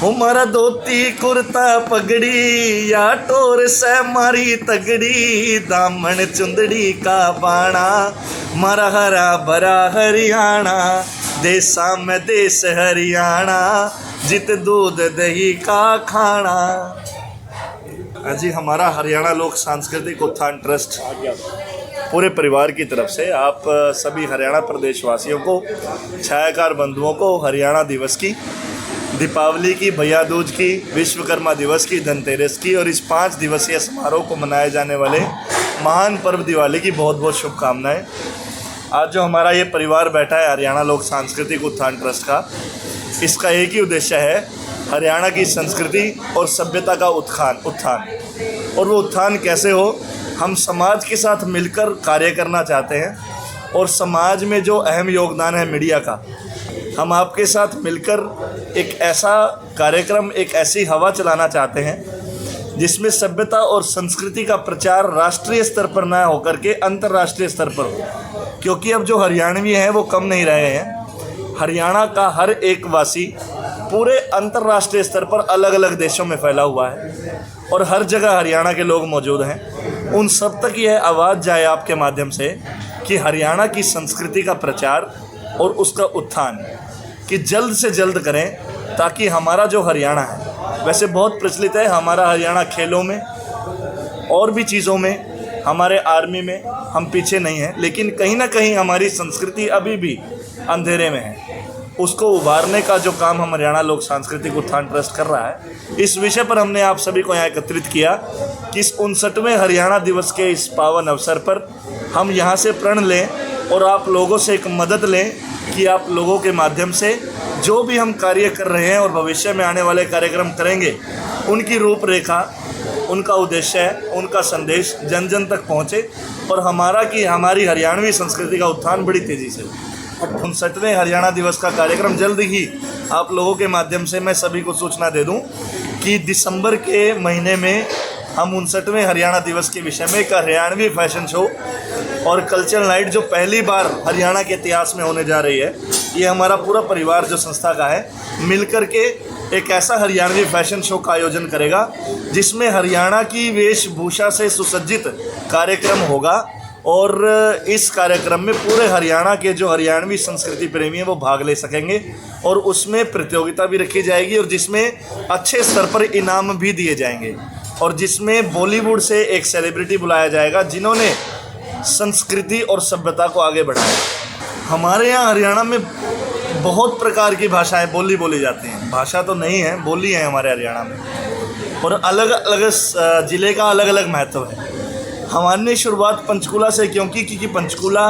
हमारा धोती कुर्ता पगड़ी या टोर से मारी तगड़ी दामन चुंदड़ी का बाणा मारा हरा भरा हरियाणा देसा में देश हरियाणा जित दूध दही का खाना। जी हमारा हरियाणा लोक सांस्कृतिक उत्थान ट्रस्ट पूरे परिवार की तरफ से आप सभी हरियाणा प्रदेशवासियों को, छायाकार बंधुओं को हरियाणा दिवस की, दीपावली की, भैया दूज की, विश्वकर्मा दिवस की, धनतेरस की और इस 5 दिवसीय समारोह को मनाए जाने वाले महान पर्व दिवाली की बहुत बहुत शुभकामनाएं। आज जो हमारा ये परिवार बैठा है हरियाणा लोक सांस्कृतिक उत्थान ट्रस्ट का, इसका एक ही उद्देश्य है हरियाणा की संस्कृति और सभ्यता का उत्थान। और वो उत्थान कैसे हो, हम समाज के साथ मिलकर कार्य करना चाहते हैं और समाज में जो अहम योगदान है मीडिया का, हम आपके साथ मिलकर एक ऐसा कार्यक्रम, एक ऐसी हवा चलाना चाहते हैं जिसमें सभ्यता और संस्कृति का प्रचार राष्ट्रीय स्तर पर ना होकर के अंतर्राष्ट्रीय स्तर पर हो। क्योंकि अब जो हरियाणवी हैं वो कम नहीं रहे हैं। हरियाणा का हर एक वासी पूरे अंतर्राष्ट्रीय स्तर पर अलग अलग देशों में फैला हुआ है और हर जगह हरियाणा के लोग मौजूद हैं। उन सब तक यह आवाज़ जाए आपके माध्यम से कि हरियाणा की संस्कृति का प्रचार और उसका उत्थान कि जल्द से जल्द करें, ताकि हमारा जो हरियाणा है, वैसे बहुत प्रचलित है हमारा हरियाणा खेलों में और भी चीज़ों में, हमारे आर्मी में हम पीछे नहीं हैं, लेकिन कहीं ना कहीं हमारी संस्कृति अभी भी अंधेरे में है। उसको उभारने का जो काम हम हरियाणा लोक सांस्कृतिक उत्थान ट्रस्ट कर रहा है, इस विषय पर हमने आप सभी को यहाँ एकत्रित किया कि इस 59वें हरियाणा दिवस के इस पावन अवसर पर हम यहाँ से प्रण लें और आप लोगों से एक मदद लें कि आप लोगों के माध्यम से जो भी हम कार्य कर रहे हैं और भविष्य में आने वाले कार्यक्रम करेंगे, उनकी रूपरेखा, उनका उद्देश्य, उनका संदेश जन जन तक पहुँचे और हमारी हरियाणवी संस्कृति का उत्थान बड़ी तेज़ी से। 59वें हरियाणा दिवस का कार्यक्रम जल्द ही आप लोगों के माध्यम से मैं सभी को सूचना दे दूं कि दिसंबर के महीने में हम 59वें हरियाणा दिवस के विषय में एक हरियाणवी फैशन शो और कल्चरल नाइट जो पहली बार हरियाणा के इतिहास में होने जा रही है, ये हमारा पूरा परिवार जो संस्था का है मिलकर के एक ऐसा हरियाणवी फैशन शो का आयोजन करेगा जिसमें हरियाणा की वेशभूषा से सुसज्जित कार्यक्रम होगा और इस कार्यक्रम में पूरे हरियाणा के जो हरियाणवी संस्कृति प्रेमी हैं वो भाग ले सकेंगे और उसमें प्रतियोगिता भी रखी जाएगी और जिसमें अच्छे स्तर पर इनाम भी दिए जाएंगे और जिसमें बॉलीवुड से एक सेलिब्रिटी बुलाया जाएगा जिन्होंने संस्कृति और सभ्यता को आगे बढ़ाया। हमारे यहाँ हरियाणा में बहुत प्रकार की भाषाएं बोली जाती हैं, भाषा तो नहीं है, बोली है हमारे हरियाणा में और अलग अलग ज़िले का अलग अलग महत्व है। हमारी शुरुआत पंचकूला से क्योंकि पंचकूला,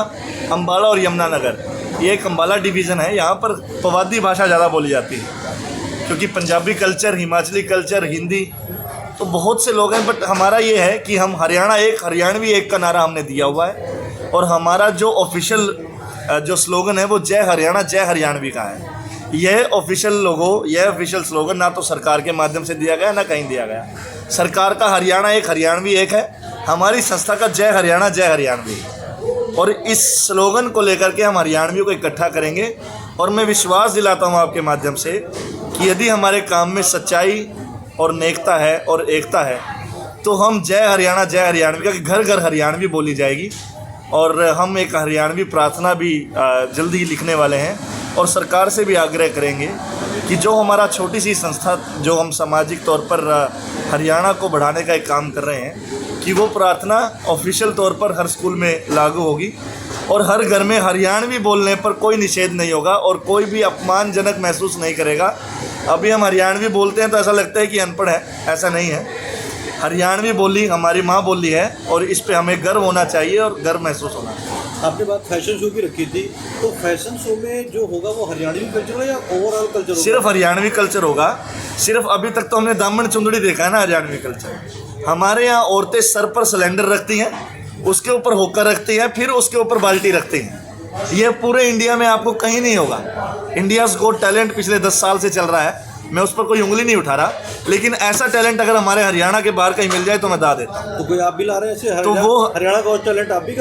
अम्बाला और यमुनानगर ये एक अम्बाला डिवीज़न है, यहाँ पर पवादी भाषा ज़्यादा बोली जाती है क्योंकि पंजाबी कल्चर, हिमाचली कल्चर, हिंदी तो बहुत से लोग हैं। बट हमारा ये है कि हम हरियाणा एक, हरियाणवी एक का नारा हमने दिया हुआ है और हमारा जो ऑफिशियल जो स्लोगन है वो जय हरियाणा जय हरियाणवी का है। यह ऑफिशियल लोगो, यह ऑफिशियल स्लोगन ना तो सरकार के माध्यम से दिया गया ना कहीं दिया गया। सरकार का हरियाणा एक, हरियाणवी एक है, हमारी संस्था का जय हरियाणा जय हरियाणवी, और इस स्लोगन को लेकर के हम हरियाणवियों को इकट्ठा करेंगे। और मैं विश्वास दिलाता हूँ आपके माध्यम से कि यदि हमारे काम में सच्चाई और नेकता है और एकता है तो हम जय हरियाणा जय हरियाणवी का घर घर हरियाणवी बोली जाएगी। और हम एक हरियाणवी प्रार्थना भी जल्दी ही लिखने वाले हैं और सरकार से भी आग्रह करेंगे कि जो हमारा छोटी सी संस्था, जो हम सामाजिक तौर पर हरियाणा को बढ़ाने का एक काम कर रहे हैं, कि वो प्रार्थना ऑफिशियल तौर पर हर स्कूल में लागू होगी और हर घर में हरियाणवी बोलने पर कोई निषेध नहीं होगा और कोई भी अपमानजनक महसूस नहीं करेगा। अभी हम हरियाणवी बोलते हैं तो ऐसा लगता है कि अनपढ़ है, ऐसा नहीं है। हरियाणवी बोली हमारी माँ बोली है और इस पे हमें गर्व होना चाहिए और गर्व महसूस होना चाहिए। आपने बात फैशन शो की रखी थी, तो फैशन शो में जो होगा वो हरियाणवी कल्चर होगा या ओवरऑल कल्चर होगा? सिर्फ हरियाणवी कल्चर होगा। सिर्फ अभी तक तो हमने दामन चुंदड़ी देखा है ना हरियाणवी कल्चर। हमारे यहाँ औरतें सर पर सिलेंडर रखती हैं, उसके ऊपर होकर रखती हैं, फिर उसके ऊपर बाल्टी रखती हैं। ये पूरे इंडिया में आपको कहीं नहीं होगा। इंडियाज़ गॉट टैलेंट पिछले 10 साल से चल रहा है, मैं उस पर कोई उंगली नहीं उठा रहा, लेकिन ऐसा टैलेंट अगर हमारे हरियाणा के बाहर कहीं मिल जाए तो मैं दा देता हूँ। तो कोई आप भी ला रहे हैं ऐसे? तो वो हरियाणा गॉट टैलेंट आप भी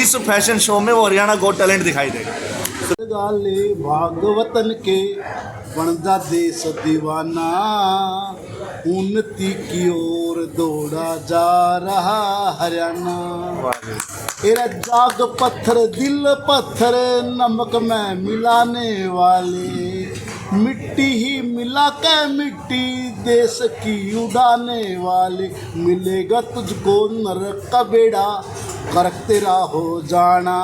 इस फैशन शो में वो हरियाणा गॉट टैलेंट दिखाई देगा। जगा ले भागवतन के, बन जा देश दीवाना, उन्नति की ओर दौड़ा जा रहा हरियाणा। एरा जाग पत्थर दिल पत्थर, नमक में मिलाने वाले, मिट्टी ही मिला के मिट्टी देश की उड़ाने वाले, मिलेगा तुझको नरक का बेड़ा, करक तेरा हो जाना,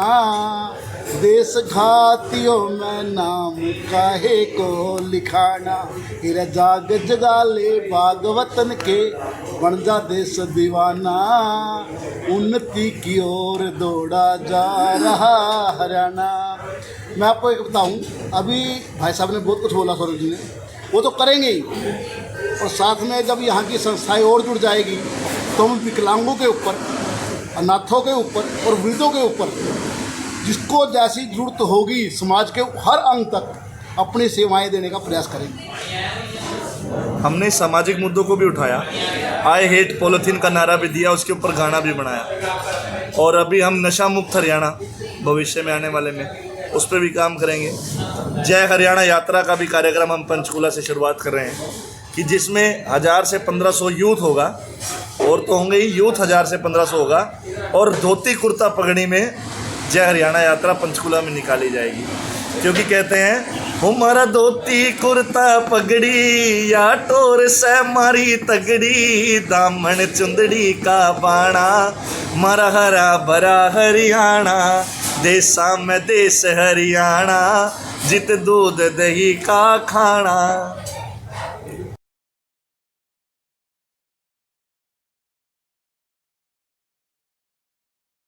देश घातियों में नाम काहे को लिखाना। हिरा जाग जगा ले भागवतन के, बन जा देश दीवाना, उन्नति की ओर दौड़ा जा रहा हरियाणा। मैं आपको एक बताऊं, अभी भाई साहब ने बहुत कुछ बोला सौरभ जी ने, वो तो करेंगे ही, और साथ में जब यहाँ की संस्थाएं और जुड़ जाएगी तो हम विकलांगों के ऊपर, अनाथों के ऊपर और वृद्धों के ऊपर जिसको जैसी जरूरत होगी समाज के हर अंग तक अपनी सेवाएं देने का प्रयास करेंगे। हमने सामाजिक मुद्दों को भी उठाया, आई हेट पॉलीथीन का नारा भी दिया, उसके ऊपर गाना भी बनाया, और अभी हम नशा मुक्त हरियाणा भविष्य में आने वाले में उस पर भी काम करेंगे। जय हरियाणा यात्रा का भी कार्यक्रम हम पंचकूला से शुरुआत कर रहे हैं कि जिसमें 1000 से 1500 यूथ होगा, और तो होंगे ही यूथ 1000 से 1500 होगा, और धोती कुर्ता पगड़ी में जय हरियाणा यात्रा पंचकूला में निकाली जाएगी। क्योंकि कहते हैं हमारा धोती कुर्ता पगड़ी, या टोर से मारी तगड़ी, दामन चुंदड़ी का बाणा, मारा हरा भरा हरियाणा, देसा में देश हरियाणा, जित दूध दही का खाना।